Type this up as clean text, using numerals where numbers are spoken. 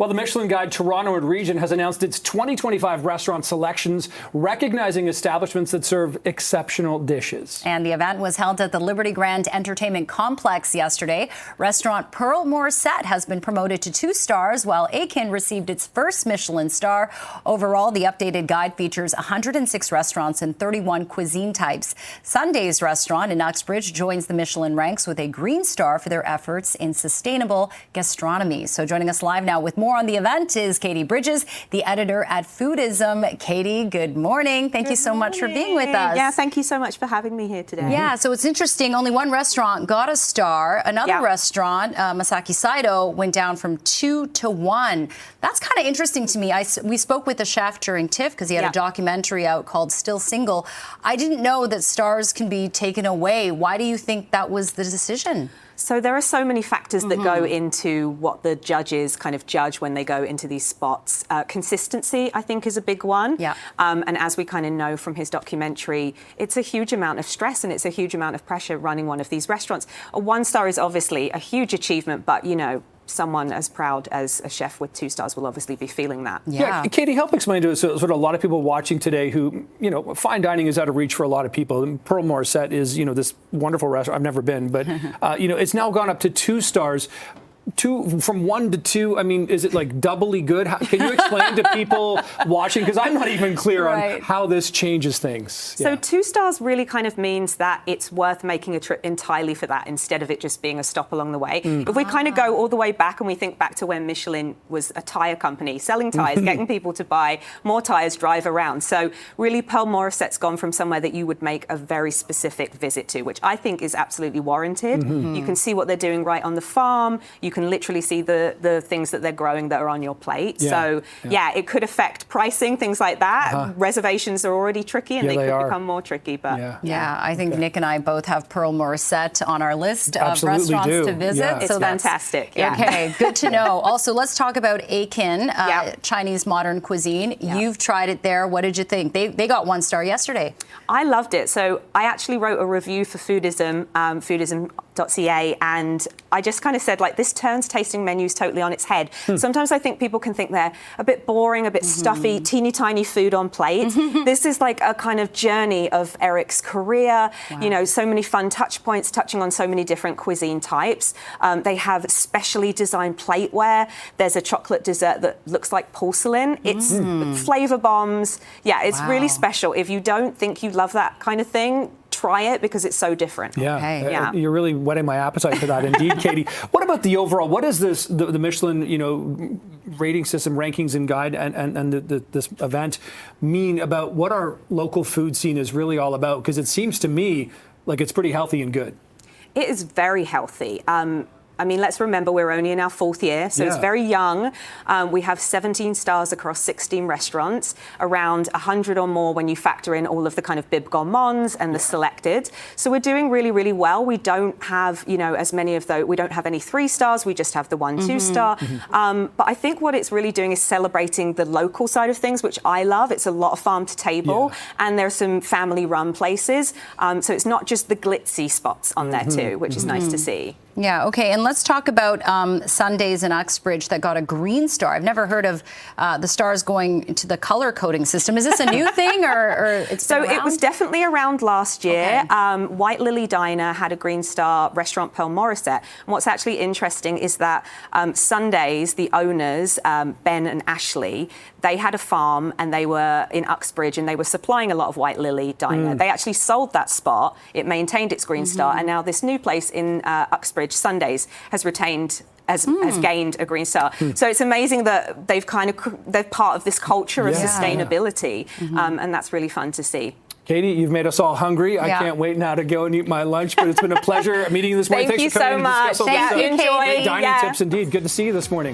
Well, the Michelin Guide Toronto and region has announced its 2025 restaurant selections, recognizing establishments that serve exceptional dishes. And the event was held at the Liberty Grand Entertainment Complex yesterday. Restaurant Pearl Morissette has been promoted to 2 stars, while Akin received its first Michelin star. Overall, the updated guide features 106 restaurants and 31 cuisine types. Sunday's restaurant in Uxbridge joins the Michelin ranks with a green star for their efforts in sustainable gastronomy. So joining us live now with more on the event is Katie Bridges, the editor at Foodism. Katie, good morning. Thank you so much for being with us. Yeah, thank you so much for having me here today. Yeah, so it's interesting. Only one restaurant got a star. Another restaurant, Masaki Saito, went down from 2 to 1. That's kind of interesting to me. We spoke with the chef during TIFF because he had a documentary out called Still Single. I didn't know that stars can be taken away. Why do you think that was the decision? So there are so many factors that go into what the judges kind of judge when they go into these spots. Consistency, I think, is a big one. Yeah. And as we kind of know from his documentary, it's a huge amount of stress and it's a huge amount of pressure running one of these restaurants. A 1 star is obviously a huge achievement, but, you know, someone as proud as a chef with 2 stars will obviously be feeling that. Yeah, Katie, help explain to us sort of a lot of people watching today who, you know, fine dining is out of reach for a lot of people. And Pearl Morissette is, you know, this wonderful restaurant. I've never been, but, you know, it's now gone up to 2 stars. From 1 to 2, I mean, is it like doubly good? Can you explain to people watching? Because I'm not even clear on how this changes things. So 2 stars really kind of means that it's worth making a trip entirely for that instead of it just being a stop along the way. If we kind of go all the way back and we think back to when Michelin was a tyre company, selling tyres, getting people to buy more tyres, drive around. So really Pearl Morissette's gone from somewhere that you would make a very specific visit to, which I think is absolutely warranted. You can see what they're doing right on the farm. You can literally see the things that they're growing that are on your plate. So it could affect pricing, things like that. Reservations are already tricky and they could become more tricky. But I think Nick and I both have Pearl Morissette on our list of Absolutely restaurants to visit. It's fantastic. Okay, good to know. Also, let's talk about Akin, Chinese modern cuisine. You've tried it there. What did you think? They got 1 star yesterday. I loved it. So I actually wrote a review for Foodism, Foodism.ca, and I just kind of said, like, this turns tasting menus totally on its head. Sometimes I think people can think they're a bit boring, a bit stuffy, teeny tiny food on plate. This is like a kind of journey of Eric's career. You know, so many fun touch points, touching on so many different cuisine types. They have specially designed plateware. There's a chocolate dessert that looks like porcelain. It's flavor bombs. Yeah, it's really special. If you don't think you love that kind of thing, try it because it's so different. You're really whetting my appetite for that, indeed, Katie. What about the overall? What does this the Michelin, you know, rating system, rankings, and guide, and this event mean about what our local food scene is really all about? Because it seems to me like it's pretty healthy and good. It is very healthy. I mean, let's remember we're only in our 4th year, so it's very young. We have 17 stars across 16 restaurants, around 100 or more when you factor in all of the kind of bib gourmands and the selected. So we're doing really, really well. We don't have, you know, as many of those. We don't have any 3 stars. We just have the 1 2 star. But I think what it's really doing is celebrating the local side of things, which I love. It's a lot of farm to table, and there's some family-run places. So it's not just the glitzy spots on there too, which is nice to see. Yeah, okay, and let's talk about Sundays in Uxbridge that got a green star. I've never heard of the stars going into the color coding system. Is this a new thing, or it's been around? It was definitely around last year. White Lily Diner had a green star, restaurant Pearl Morissette. And what's actually interesting is that Sundays, the owners, Ben and Ashley, they had a farm and they were in Uxbridge and they were supplying a lot of White Lily Diner. They actually sold that spot. It maintained its green star, and now this new place in Uxbridge, Sundays, has gained a green star. So it's amazing that they're part of this culture of sustainability, and that's really fun to see. Katie, you've made us all hungry. I can't wait now to go and eat my lunch, but it's been a pleasure meeting you this morning. Thank you so much. Enjoy Katie. dining tips, indeed. Good to see you this morning.